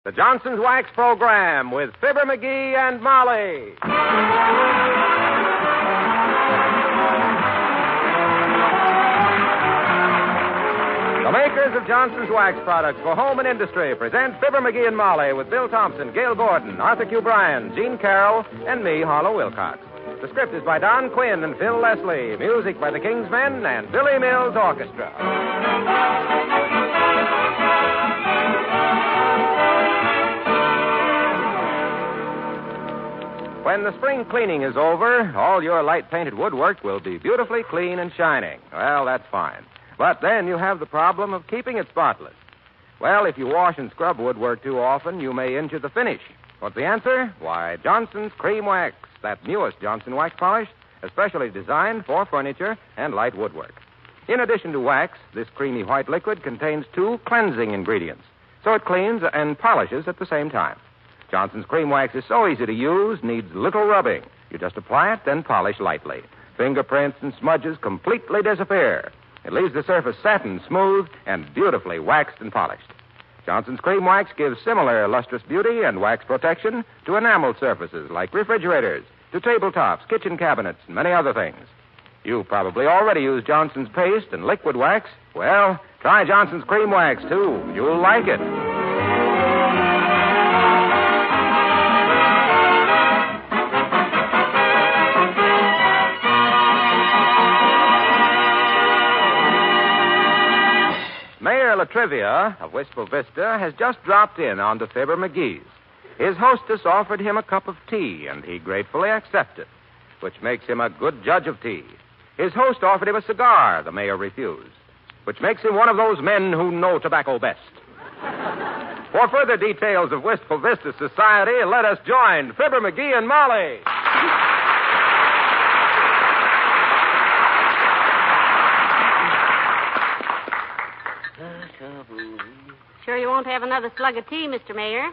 The Johnson's Wax Program with Fibber McGee and Molly. The makers of Johnson's Wax products for home and industry present Fibber McGee and Molly with Bill Thompson, Gail Gordon, Arthur Q. Bryan, Gene Carroll, and me, Harlow Wilcox. The script is by Don Quinn and Phil Leslie. Music by the Kingsmen and Billy Mills Orchestra. When the spring cleaning is over, all your light-painted woodwork will be beautifully clean and shining. Well, that's fine. But then you have the problem of keeping it spotless. Well, if you wash and scrub woodwork too often, you may injure the finish. What's the answer? Why, Johnson's Cream Wax, that newest Johnson wax polish, especially designed for furniture and light woodwork. In addition to wax, this creamy white liquid contains 2 cleansing ingredients, so it cleans and polishes at the same time. Johnson's Cream Wax is so easy to use, needs little rubbing. You just apply it, then polish lightly. Fingerprints and smudges completely disappear. It leaves the surface satin smooth and beautifully waxed and polished. Johnson's Cream Wax gives similar lustrous beauty and wax protection to enameled surfaces like refrigerators, to tabletops, kitchen cabinets, and many other things. You probably already use Johnson's paste and liquid wax. Well, try Johnson's Cream Wax, too. You'll like it. Mayor Latrivia of Wistful Vista has just dropped in onto Fibber McGee's. His hostess offered him a cup of tea, and he gratefully accepted, which makes him a good judge of tea. His host offered him a cigar. The mayor refused, which makes him one of those men who know tobacco best. For further details of Wistful Vista society, let us join Fibber McGee and Molly. Sure you won't have another slug of tea, Mr. Mayor?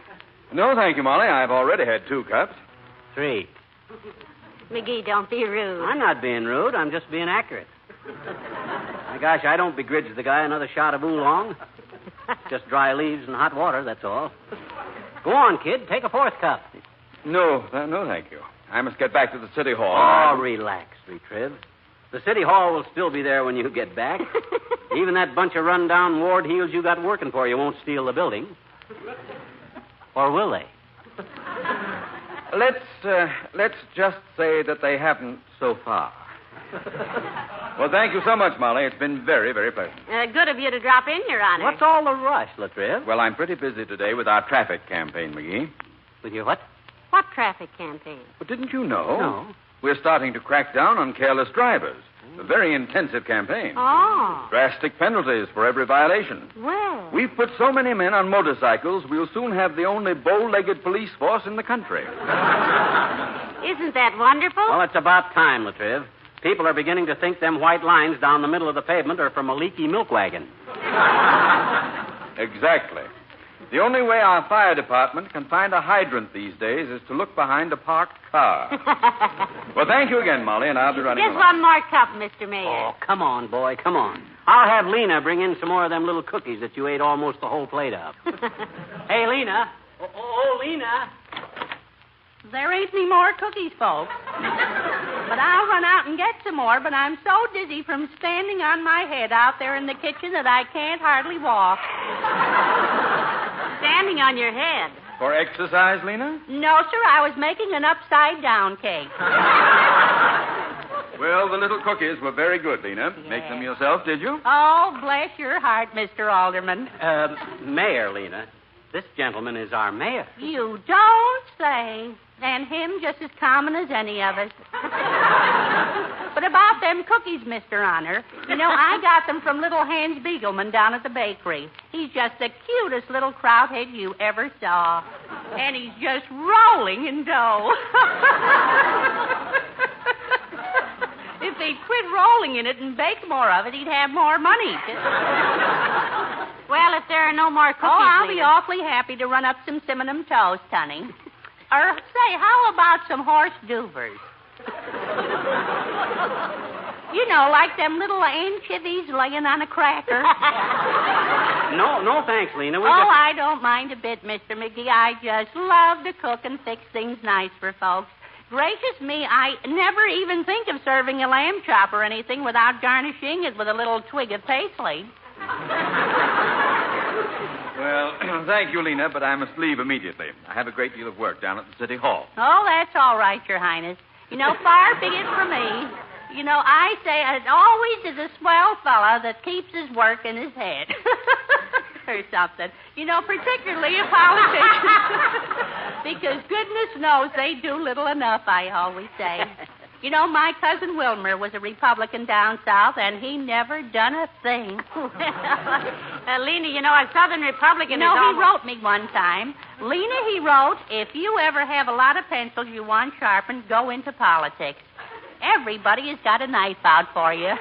No, thank you, Molly. I've already had 2 cups. 3. McGee, don't be rude. I'm not being rude. I'm just being accurate. My gosh, I don't begrudge the guy another shot of oolong. Just dry leaves and hot water, that's all. Go on, kid. Take a 4th cup. No, thank you. I must get back to the city hall. Oh, relax, Retriv. The city hall will still be there when you get back. Even that bunch of run-down ward heels you got working for you won't steal the building. Or will they? Let's just say that they haven't so far. Well, thank you so much, Molly. It's been very, very pleasant. Good of you to drop in, Your Honor. What's all the rush, Latriv? Well, I'm pretty busy today with our traffic campaign, McGee. With your what? What traffic campaign? But didn't you know? No. We're starting to crack down on careless drivers. A very intensive campaign. Oh. Drastic penalties for every violation. Well. We've put so many men on motorcycles, we'll soon have the only bow-legged police force in the country. Isn't that wonderful? Well, it's about time, Latriv. People are beginning to think them white lines down the middle of the pavement are from a leaky milk wagon. Exactly. The only way our fire department can find a hydrant these days is to look behind a parked car. Well, thank you again, Molly, and I'll be running Just along. one more cup, Mr. Mayor. Oh, come on, boy, come on. I'll have Lena bring in some more of them little cookies that you ate almost the whole plate of. Hey, Lena. Oh, Lena. There ain't any more cookies, folks. But I'll run out and get some more, but I'm so dizzy from standing on my head out there in the kitchen that I can't hardly walk. Standing on your head. For exercise, Lena? No, sir, I was making an upside-down cake. Well, the little cookies were very good, Lena. Yeah. Make them yourself, did you? Oh, bless your heart, Mr. Alderman. Mayor, Lena. This gentleman is our mayor. You don't say. And him just as common as any of us. But about them cookies, Mr. Honor, you know, I got them from little Hans Beagleman down at the bakery. He's just the cutest little krauthead you ever saw. And he's just rolling in dough. If they'd quit rolling in it and bake more of it, he'd have more money. Well, if there are no more cookies, I'll be Lena. awfully happy to run up some cinnamon toast, honey. Or, say, how about some horse duvers? You know, like them little anchovies laying on a cracker. No, thanks, Lena. I don't mind a bit, Mr. McGee. I just love to cook and fix things nice for folks. Gracious me, I never even think of serving a lamb chop or anything without garnishing it with a little twig of parsley. Well, thank you, Lena, but I must leave immediately. I have a great deal of work down at the City Hall. Oh, that's all right, Your Highness. You know, far be it from me. You know, I say it always is a swell fella that keeps his work in his head. Or something. You know, particularly a politician. Because goodness knows they do little enough, I always say. You know, my cousin Wilmer was a Republican down south, and he never done a thing. Lena, you know, a Southern Republican he wrote me one time. Lena, he wrote, if you ever have a lot of pencils you want sharpened, go into politics. Everybody has got a knife out for you.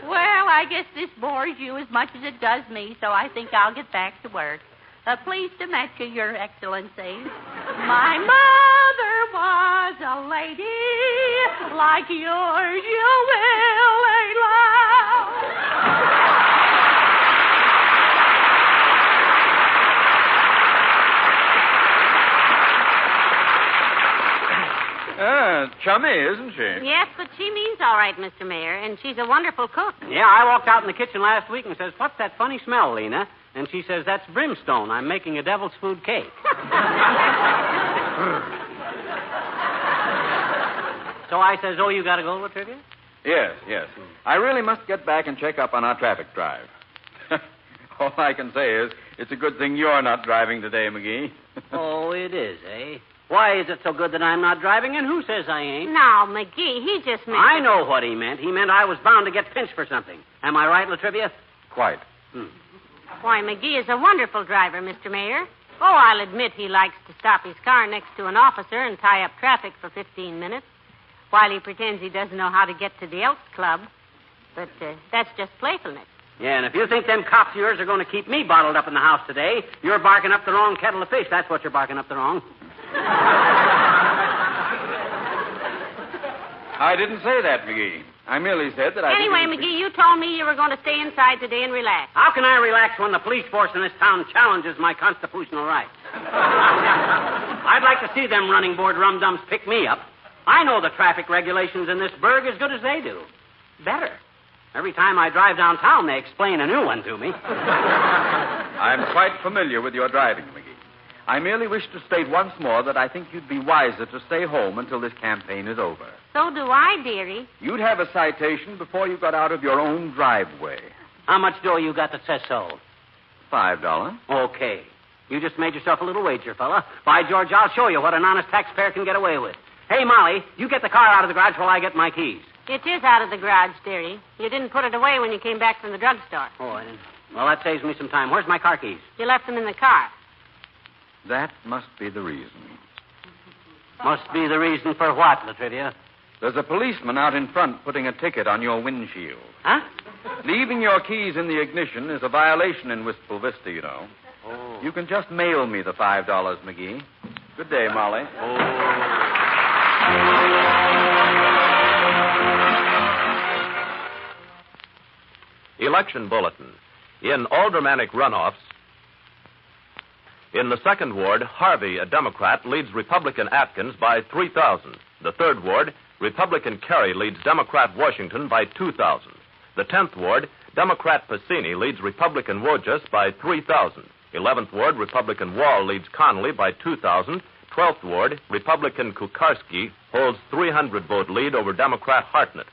Well, I guess this bores you as much as it does me, so I think I'll get back to work. Pleased to meet you, Your Excellency. My mother was a lady like yours, you will ain't loud. Chummy, isn't she? Yes, but she means all right, Mr. Mayor, and she's a wonderful cook. Yeah, I walked out in the kitchen last week and says, what's that funny smell, Lena? And she says, that's brimstone. I'm making a devil's food cake. So I says, oh, you got to go, Latrivia? Yes. I really must get back and check up on our traffic drive. All I can say is, it's a good thing you're not driving today, McGee. Oh, it is, eh? Why is it so good that I'm not driving, and who says I ain't? Now, McGee, he just meant... I know what he meant. He meant I was bound to get pinched for something. Am I right, Latrivia? Quite. Why, McGee is a wonderful driver, Mr. Mayor. Oh, I'll admit he likes to stop his car next to an officer and tie up traffic for 15 minutes while he pretends he doesn't know how to get to the Elks Club. But that's just playfulness. Yeah, and if you think them cops of yours are going to keep me bottled up in the house today, you're barking up the wrong kettle of fish. That's what you're barking up the wrong. I didn't say that, McGee. I merely said that I... Anyway, McGee, you told me you were going to stay inside today and relax. How can I relax when the police force in this town challenges my constitutional rights? I'd like to see them running board rum-dums pick me up. I know the traffic regulations in this burg as good as they do. Better. Every time I drive downtown, they explain a new one to me. I'm quite familiar with your driving, McGee. I merely wish to state once more that I think you'd be wiser to stay home until this campaign is over. So do I, dearie. You'd have a citation before you got out of your own driveway. How much dough you got that says so? $5. Okay. You just made yourself a little wager, fella. By George, I'll show you what an honest taxpayer can get away with. Hey, Molly, you get the car out of the garage while I get my keys. It is out of the garage, dearie. You didn't put it away when you came back from the drugstore. Oh, I didn't. Well, that saves me some time. Where's my car keys? You left them in the car. That must be the reason. Must be the reason for what, Latrivia? There's a policeman out in front putting a ticket on your windshield. Huh? Leaving your keys in the ignition is a violation in Wistful Vista, you know. Oh. You can just mail me the $5, McGee. Good day, Molly. Election Bulletin. In aldermanic runoffs, in the 2nd Ward, Harvey, a Democrat, leads Republican Atkins by 3,000. The 3rd Ward, Republican Carey leads Democrat Washington by 2,000. The 10th Ward, Democrat Pacini leads Republican Wojas by 3,000. 11th Ward, Republican Wall leads Connolly by 2,000. 12th Ward, Republican Kukarski holds 300-vote lead over Democrat Hartnett.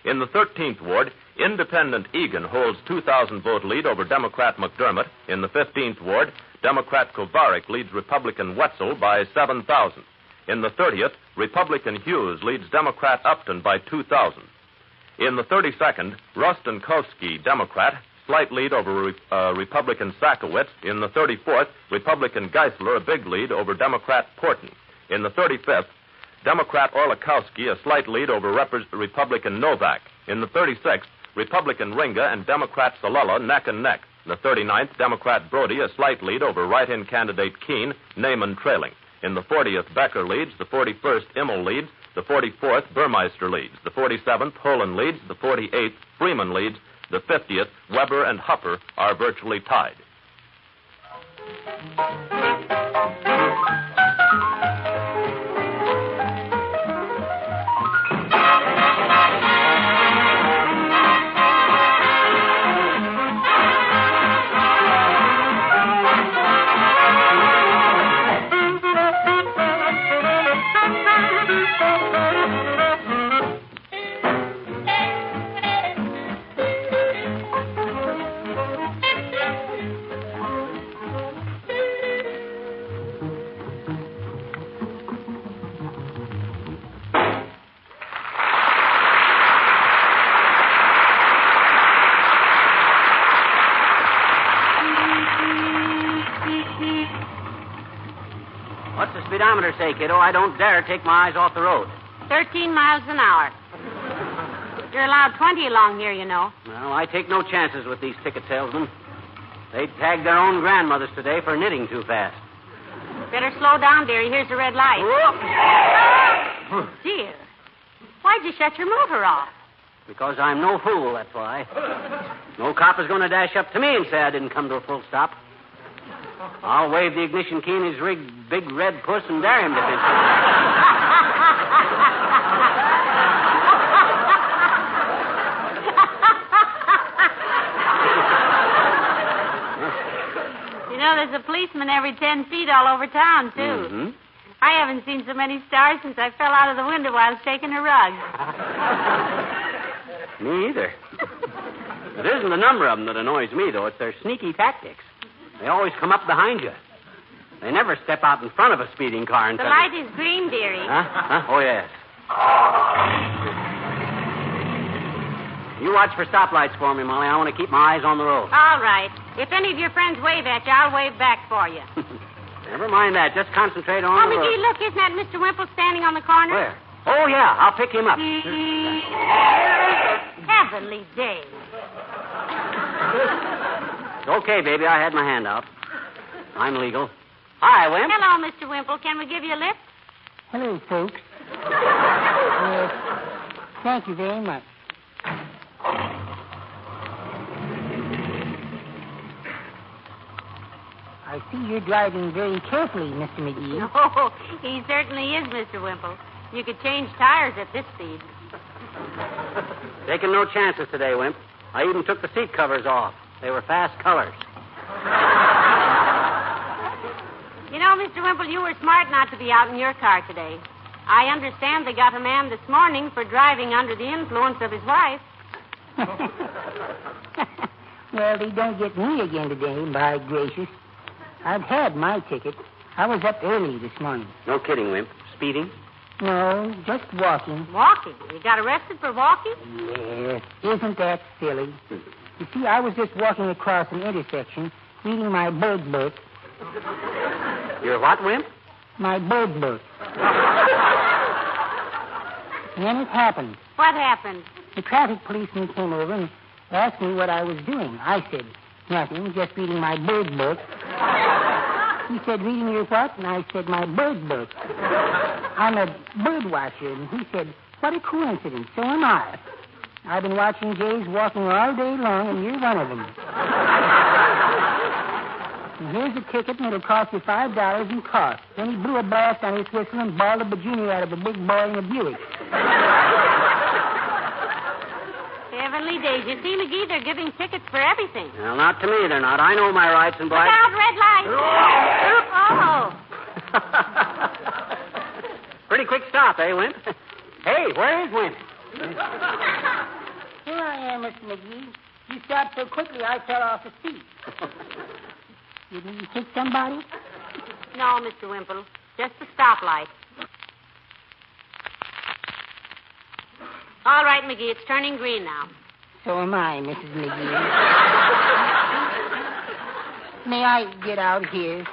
In the 13th Ward, Independent Egan holds 2,000-vote lead over Democrat McDermott. In the 15th Ward, Democrat Kovarik leads Republican Wetzel by 7,000. In the 30th, Republican Hughes leads Democrat Upton by 2,000. In the 32nd, Rostenkowski, Democrat, slight lead over Republican Sakowitz. In the 34th, Republican Geisler, a big lead over Democrat Porton. In the 35th, Democrat Orlikowski, a slight lead over Republican Novak. In the 36th, Republican Ringa and Democrat Salella neck and neck. In the 39th, Democrat Brody, a slight lead over write-in candidate Keene, Naaman trailing. In the 40th, Becker leads. The 41st, Immel leads. The 44th, Burmeister leads. The 47th, Holen leads. The 48th, Freeman leads. The 50th, Weber and Hupper are virtually tied. What's the speedometer say, kiddo? I don't dare take my eyes off the road. 13 miles an hour. You're allowed 20 along here, you know. Well, I take no chances with these ticket salesmen. They tagged their own grandmothers today for knitting too fast. Better slow down, dearie. Here's the red light. Oh, dear. Why'd you shut your motor off? Because I'm no fool, that's why. No cop is going to dash up to me and say I didn't come to a full stop. I'll wave the ignition key in his big red puss and dare him to finish it. You know, there's a policeman every 10 feet all over town, too. Mm-hmm. I haven't seen so many stars since I fell out of the window while shaking a rug. Me either. It isn't the number of them that annoys me, though. It's their sneaky tactics. They always come up behind you. They never step out in front of a speeding car and The light is green, dearie. Huh? Oh, yes. You watch for stoplights for me, Molly. I want to keep my eyes on the road. All right. If any of your friends wave at you, I'll wave back for you. Never mind that. Just concentrate on the road. McGee, look. Isn't that Mr. Wimple standing on the corner? Where? Oh, yeah. I'll pick him up. Heavenly day. Okay, baby. I had my hand out. I'm legal. Hi, Wimp. Hello, Mr. Wimple. Can we give you a lift? Hello, folks. Thank you very much. I see you're driving very carefully, Mr. McGee. Oh, he certainly is, Mr. Wimple. You could change tires at this speed. Taking no chances today, Wimp. I even took the seat covers off. They were fast colors. You know, Mr. Wimple, you were smart not to be out in your car today. I understand they got a man this morning for driving under the influence of his wife. Well, they don't get me again today, by gracious. I've had my ticket. I was up early this morning. No kidding, Wimp. Speeding? No, just walking. Walking? You got arrested for walking? Yes, isn't that silly? You see, I was just walking across an intersection, reading my bird book. Your what, Wimp? My bird book. And then it happened. What happened? The traffic policeman came over and asked me what I was doing. I said, nothing, just reading my bird book. He said, reading your what? And I said, my bird book. I'm a bird watcher. And he said, what a coincidence. So am I. I've been watching jays walking all day long, and you're one of them. And here's a ticket, and it'll cost you $5 in cost. Then he blew a blast on his whistle and bawled a bajunior out of a big boy in a Buick. Heavenly days. You see, McGee, they're giving tickets for everything. Well, not to me, they're not. I know my rights and Look rights. out, red light. Oh. Pretty quick stop, eh, Wimp? Hey, where is Wimp? Here I am, Mr. McGee. You stopped so quickly I fell off the seat. Didn't you hit somebody? No, Mr. Wimple. Just a stoplight. All right, McGee, it's turning green now. So am I, Mrs. McGee. May I get out here?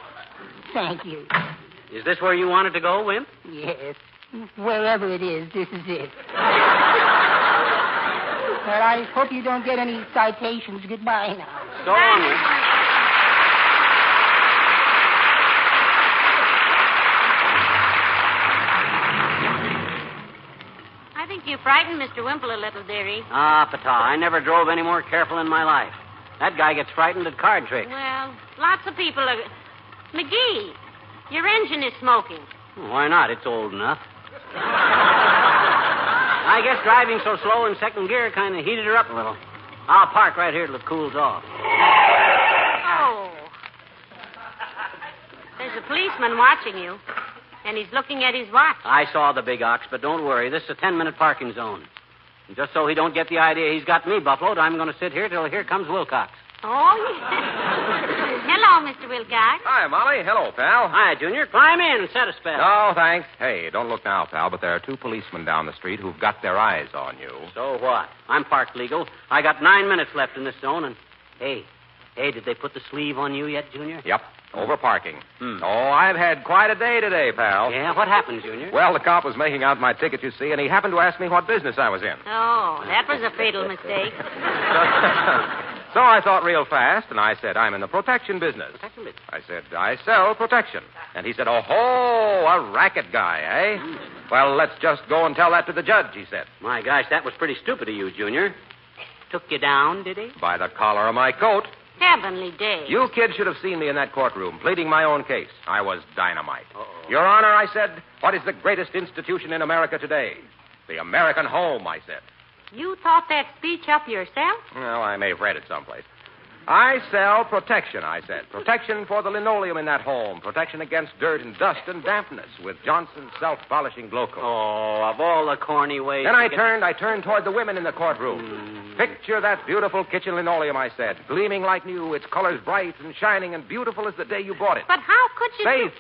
Thank you. Is this where you wanted to go, Wimp? Yes. Wherever it is, this is it. Well, I hope you don't get any citations. Goodbye now. So long, Wimp. frightened Mr. Wimple a little, dearie. Ah, Pata, I never drove any more careful in my life. That guy gets frightened at card tricks. Well, lots of people are... McGee, your engine is smoking. Why not? It's old enough. I guess driving so slow in second gear kind of heated her up a little. I'll park right here till it cools off. Oh. There's a policeman watching you, and he's looking at his watch. I saw the big ox, but don't worry. This is a 10-minute parking zone. And just so he don't get the idea he's got me buffaloed, I'm going to sit here till here comes Wilcox. Oh, yeah. Hello, Mr. Wilcox. Hi, Molly. Hello, pal. Hi, Junior. Climb in and set a spell. No, thanks. Hey, don't look now, pal, but there are 2 policemen down the street who've got their eyes on you. So what? I'm parked legal. I got 9 minutes left in this zone, and... Hey, did they put the sleeve on you yet, Junior? Yep, over parking. Oh, I've had quite a day today, pal. Yeah, what happened, Junior? Well, the cop was making out my ticket, you see, and he happened to ask me what business I was in. Oh, that was a fatal mistake. So I thought real fast, and I said, I'm in the protection business. Protection business? I said, I sell protection. And he said, oh, a racket guy, eh? Well, let's just go and tell that to the judge, he said. My gosh, that was pretty stupid of you, Junior. Took you down, did he? By the collar of my coat. Heavenly days. You kids should have seen me in that courtroom, pleading my own case. I was dynamite. Uh-oh. Your Honor, I said, what is the greatest institution in America today? The American home, I said. You thought that speech up yourself? Well, I may have read it someplace. I sell protection, I said. Protection for the linoleum in that home. Protection against dirt and dust and dampness with Johnson's self-polishing glow coat. Oh, of all the corny ways... Then I turned toward the women in the courtroom. Picture that beautiful kitchen linoleum, I said, gleaming like new, its colors bright and shining and beautiful as the day you bought it. But how could you...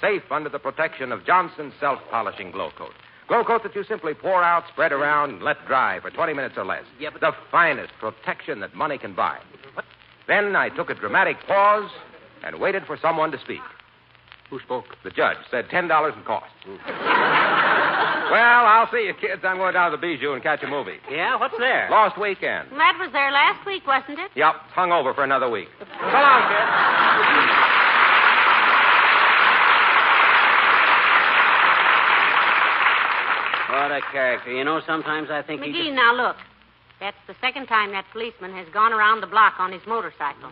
Safe under the protection of Johnson's self-polishing glow coat. Glow coat that you simply pour out, spread around, and let dry for 20 minutes or less. Yeah, but... The finest protection that money can buy. What? Then I took a dramatic pause and waited for someone to speak. Who spoke? The judge said $10 in costs. Well, I'll see you, kids. I'm going down to the Bijou and catch a movie. Yeah? What's there? Lost Weekend. That was there last week, wasn't it? Yep, it's hung over for another week. So long, kids. What a character. You know, sometimes I think McGee, now look. That's the second time that policeman has gone around the block on his motorcycle.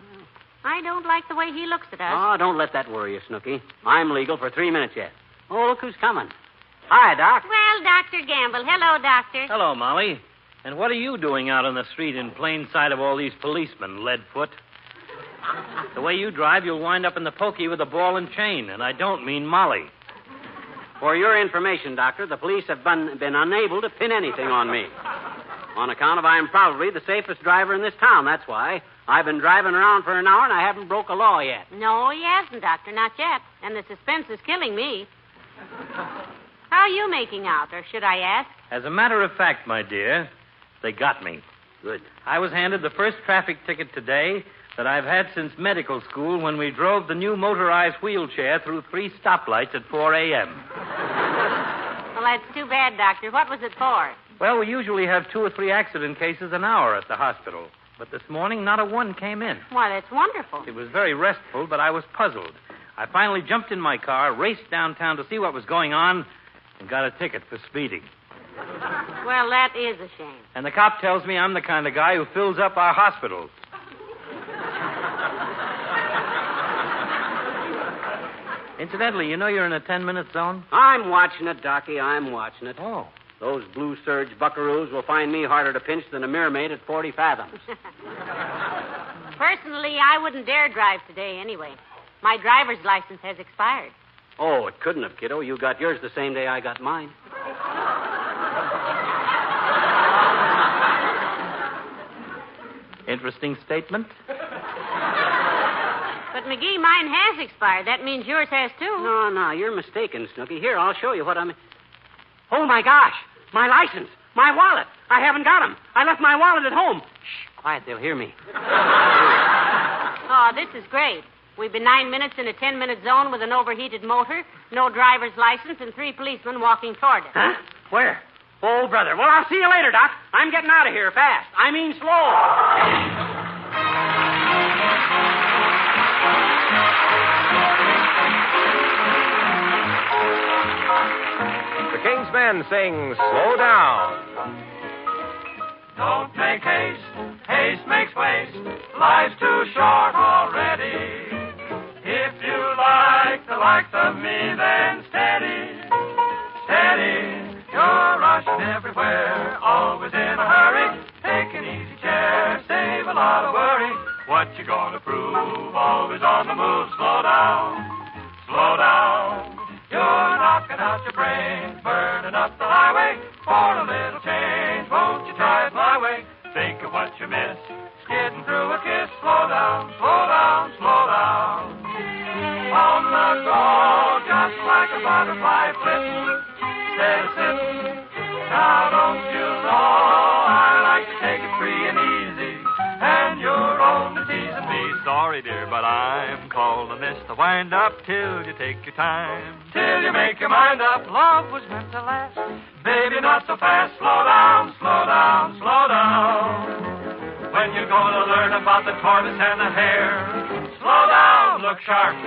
I don't like the way he looks at us. Oh, don't let that worry you, Snooky. I'm legal for 3 minutes yet. Oh, look who's coming. Hi, Doc. Well, Dr. Gamble. Hello, Doctor. Hello, Molly. And what are you doing out on the street in plain sight of all these policemen, Leadfoot? The way you drive, you'll wind up in the pokey with a ball and chain, and I don't mean Molly. For your information, Doctor, the police have been unable to pin anything on me. On account of I'm probably the safest driver in this town, that's why. I've been driving around for an hour and I haven't broke a law yet. No, he hasn't, Doctor, not yet. And the suspense is killing me. How are you making out, or should I ask? As a matter of fact, my dear, they got me. Good. I was handed the first traffic ticket today that I've had since medical school when we drove the new motorized wheelchair through 3 stoplights at 4 a.m. Well, that's too bad, Doctor. What was it for? Well, we usually have 2 or 3 accident cases an hour at the hospital. But this morning, not a one came in. Why, that's wonderful. It was very restful, but I was puzzled. I finally jumped in my car, raced downtown to see what was going on, and got a ticket for speeding. Well, that is a shame. And the cop tells me I'm the kind of guy who fills up our hospitals. Incidentally, you know you're in a 10-minute zone? I'm watching it, Docky. I'm watching it. Oh. Those blue surge buckaroos will find me harder to pinch than a mirror maid at 40 fathoms. Personally, I wouldn't dare drive today anyway. My driver's license has expired. Oh, it couldn't have, kiddo. You got yours the same day I got mine. Interesting statement. But, McGee, mine has expired. That means yours has, too. No, you're mistaken, Snooky. Here, I'll show you what I'm... Oh, my gosh. My license. My wallet. I haven't got 'em. I left my wallet at home. Shh, quiet. They'll hear me. Oh, this is great. We've been 9 minutes in a 10-minute zone with an overheated motor, no driver's license, and 3 policemen walking toward us. Huh? Where? Oh, brother. Well, I'll see you later, Doc. I'm getting out of here fast. I mean slow. The King Children's Men sing Slow Down. Don't make haste. Haste makes waste. Life's too short already. If you like the likes of me, then steady, steady. You're rushing everywhere, always in a hurry. Take an easy chair, save a lot of worry. What you gonna prove? Always on the move. Slow down, slow down. You're knocking out your brain, burning up the highway. For a little change, won't you try it my way? Think of what you missed, skidding through a kiss. Slow down, slow down, slow down. On the go, just like a butterfly flitting, instead of sitting. Now don't you know I like to take it free and easy, and you're only teasing me. Sorry, dear, but I'm calling this the wind up till you take your time, till you make your mind up. Love was meant to last, baby, not so fast. Slow down, slow down, slow down. When you're gonna learn about the tortoise and the hare, slow down, look sharp.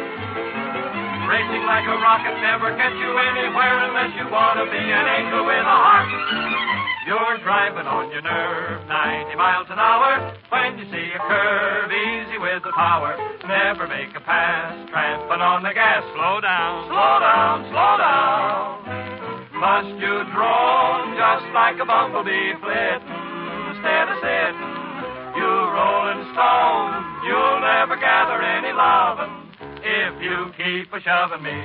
Racing like a rocket never gets you anywhere unless you want to be an angel with a heart. You're driving on your nerve, 90 miles an hour. When you see a curve, easy with the power. Never make a pass, tramping on the gas. Slow down, slow down, slow down. Must you drone just like a bumblebee flitting instead of sitting? You rolling stone, you'll never gather any lovin' if you keep a-shoving me.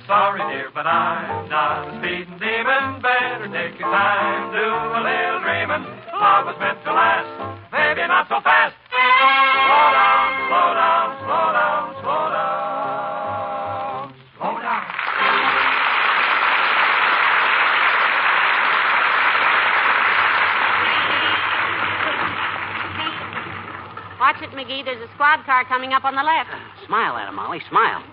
Sorry, dear, but I'm not a speeding demon. Better take your time, do a little dreaming. Love was meant to last, maybe not so fast. Slow down, slow down, slow down, slow down, slow down. Watch it, McGee. There's a squad car coming up on the left. Smile at 'em, Molly. Smile.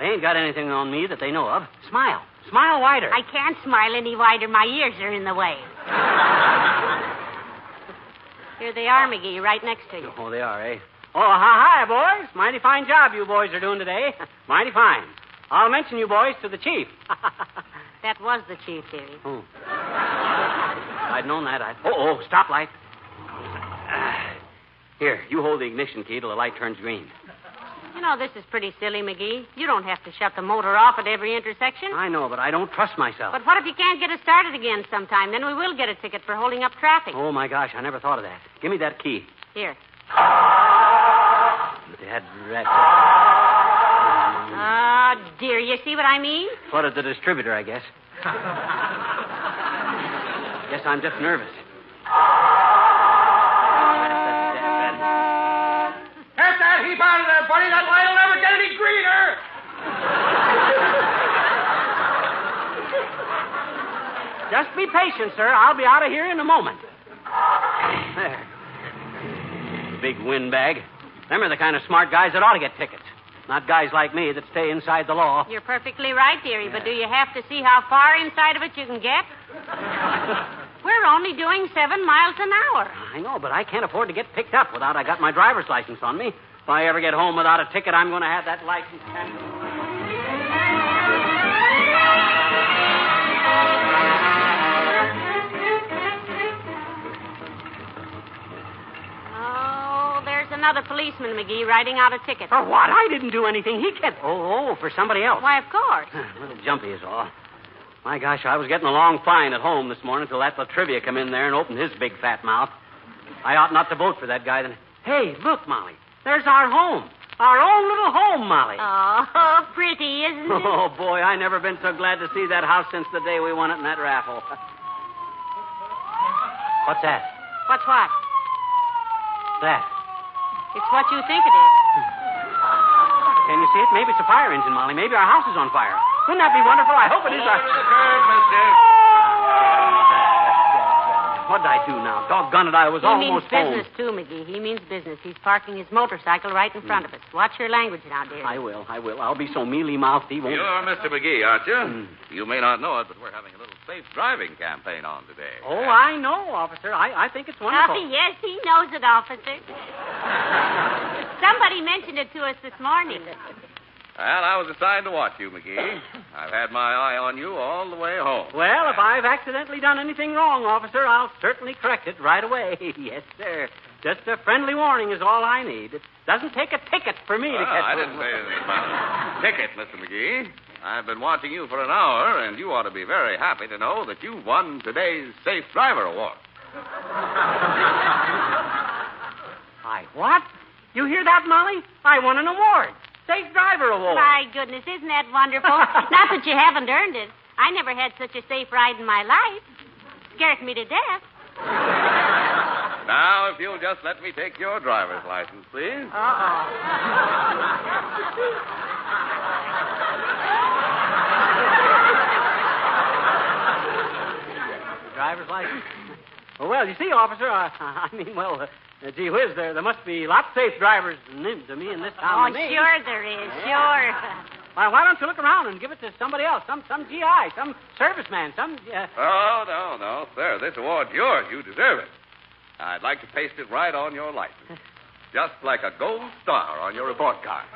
They ain't got anything on me that they know of. Smile. Smile wider. I can't smile any wider. My ears are in the way. Here they are, McGee, right next to you. Oh, they are, eh? Oh, hi, boys. Mighty fine job you boys are doing today. Mighty fine. I'll mention you boys to the chief. That was the chief, dearie. Oh. I'd known that. Oh, stoplight. Here, you hold the ignition key till the light turns green. You know, this is pretty silly, McGee. You don't have to shut the motor off at every intersection. I know, but I don't trust myself. But what if you can't get it started again sometime? Then we will get a ticket for holding up traffic. Oh, my gosh, I never thought of that. Give me that key. Here. Dad, Oh, dear. You see what I mean? flooded the distributor, I guess. Guess I'm just nervous. Get that heap out of there, buddy. That light will never get any greener. Just be patient, sir. I'll be out of here in a moment. There. Big windbag. Them are the kind of smart guys that ought to get tickets. Not guys like me that stay inside the law. You're perfectly right, dearie, but do you have to see how far inside of it you can get? We're only doing 7 miles an hour. I know, but I can't afford to get picked up without I got my driver's license on me. If I ever get home without a ticket, I'm going to have that license canceled. Oh, there's another policeman, McGee, writing out a ticket. For what? I didn't do anything. He can't. Oh, for somebody else. Why, of course. A little jumpy is all. My gosh, I was getting along fine at home this morning till that Latrivia come in there and opened his big fat mouth. I ought not to vote for that guy then. Hey, look, Molly. There's our home. Our own little home, Molly. Oh, pretty, isn't it? Oh, boy, I never been so glad to see that house since the day we won it in that raffle. What's that? What's what? That. It's what you think it is. Can you see it? Maybe it's a fire engine, Molly. Maybe our house is on fire. Wouldn't that be wonderful? I hope it is. What did I do now? Doggone it, I was almost home. He means business, too, McGee. He means business. He's parking his motorcycle right in front of us. Watch your language now, dear. I will. I'll be so mealy-mouthed he won't... You're Mr. McGee, aren't you? You may not know it, but we're having a little safe driving campaign on today. Oh, I know, officer. I think it's wonderful. Oh, yes, he knows it, officer. Somebody mentioned it to us this morning. Well, I was assigned to watch you, McGee. I've had my eye on you all the way home. Well, if I've accidentally done anything wrong, officer, I'll certainly correct it right away. Yes, sir. Just a friendly warning is all I need. It doesn't take a ticket for me to catch I didn't say anything about a ticket, Mr. McGee. I've been watching you for an hour, and you ought to be very happy to know that you won today's Safe Driver Award. I what? You hear that, Molly? I won an award. Safe Driver Award. My goodness, isn't that wonderful? Not that you haven't earned it. I never had such a safe ride in my life. Scares me to death. Now, if you'll just let me take your driver's license, please. Driver's license? Well, you see, officer, gee whiz, there must be lots of safe drivers to me in this town. Oh, sure there is, sure. Why don't you look around and give it to somebody else, some GI, some serviceman, some... Oh, no, sir. This award's yours. You deserve it. I'd like to paste it right on your license. Just like a gold star on your report card.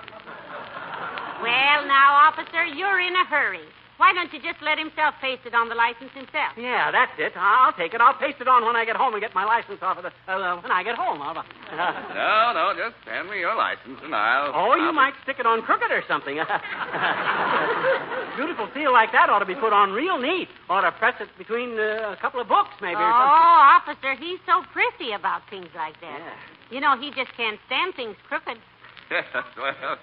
Well, now, officer, you're in a hurry. Why don't you just let himself paste it on the license himself? Yeah, that's it. I'll take it. I'll paste it on when I get home and get my license off of when I get home. No, just hand me your license and I'll... You might stick it on crooked or something. Beautiful seal like that ought to be put on real neat. Ought to press it between a couple of books, maybe, or something. Oh, officer, he's so prissy about things like that. Yeah. You know, he just can't stand things crooked. Well...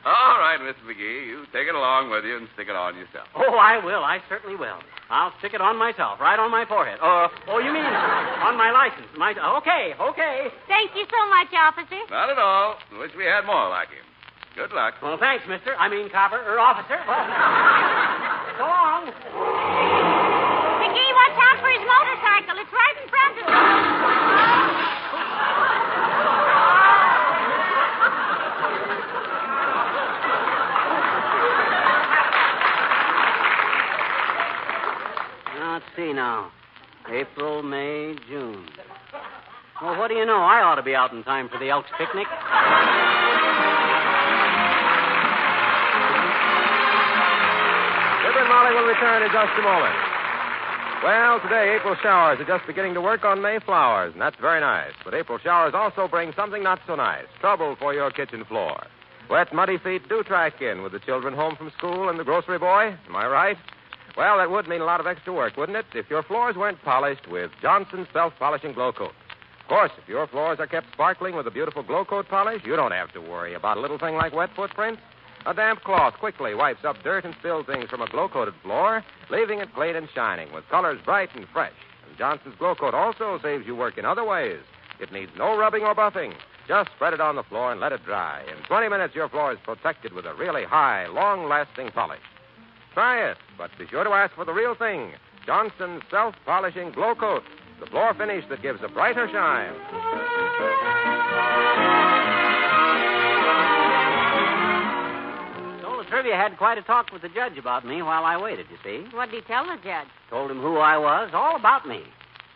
All right, Mr. McGee, you take it along with you and stick it on yourself. Oh, I will. I certainly will. I'll stick it on myself, right on my forehead. You mean on my license? Okay. Thank you so much, officer. Not at all. Wish we had more like him. Good luck. Well, thanks, mister. Officer. So long. McGee, watch out for his motorcycle. It's right in front of us. Let's see now. April, May, June. Well, what do you know? I ought to be out in time for the Elks picnic. Fibber and Molly will return in just a moment. Well, today April showers are just beginning to work on May flowers, and that's very nice. But April showers also bring something not so nice, trouble for your kitchen floor. Wet, muddy feet do track in with the children home from school and the grocery boy. Am I right? Well, that would mean a lot of extra work, wouldn't it, if your floors weren't polished with Johnson's self-polishing glow coat. Of course, if your floors are kept sparkling with a beautiful glow coat polish, you don't have to worry about a little thing like wet footprints. A damp cloth quickly wipes up dirt and spilled things from a glow-coated floor, leaving it clean and shining with colors bright and fresh. And Johnson's glow coat also saves you work in other ways. It needs no rubbing or buffing. Just spread it on the floor and let it dry. In 20 minutes, your floor is protected with a really high, long-lasting polish. Try it, but be sure to ask for the real thing, Johnson's self-polishing glow coat, the floor finish that gives a brighter shine. So the trivia had quite a talk with the judge about me while I waited, you see. What did he tell the judge? Told him who I was, all about me.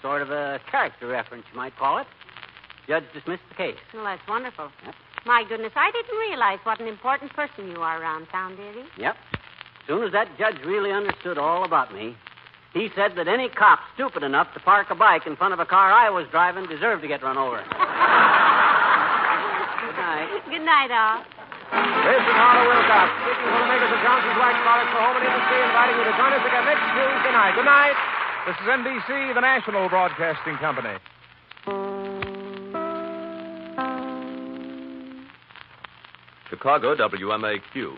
Sort of a character reference, you might call it. Judge dismissed the case. Well, that's wonderful. Yep. My goodness, I didn't realize what an important person you are around town, did he? Yep. As soon as that judge really understood all about me, he said that any cop stupid enough to park a bike in front of a car I was driving deserved to get run over. Good night. Good night, all. This is Harlow Wilcox, speaking for the makers of Johnson's Wax Products for Home and Industry, inviting you to join us again next Tuesday night. Good night. This is NBC, the National Broadcasting Company. Chicago, WMAQ.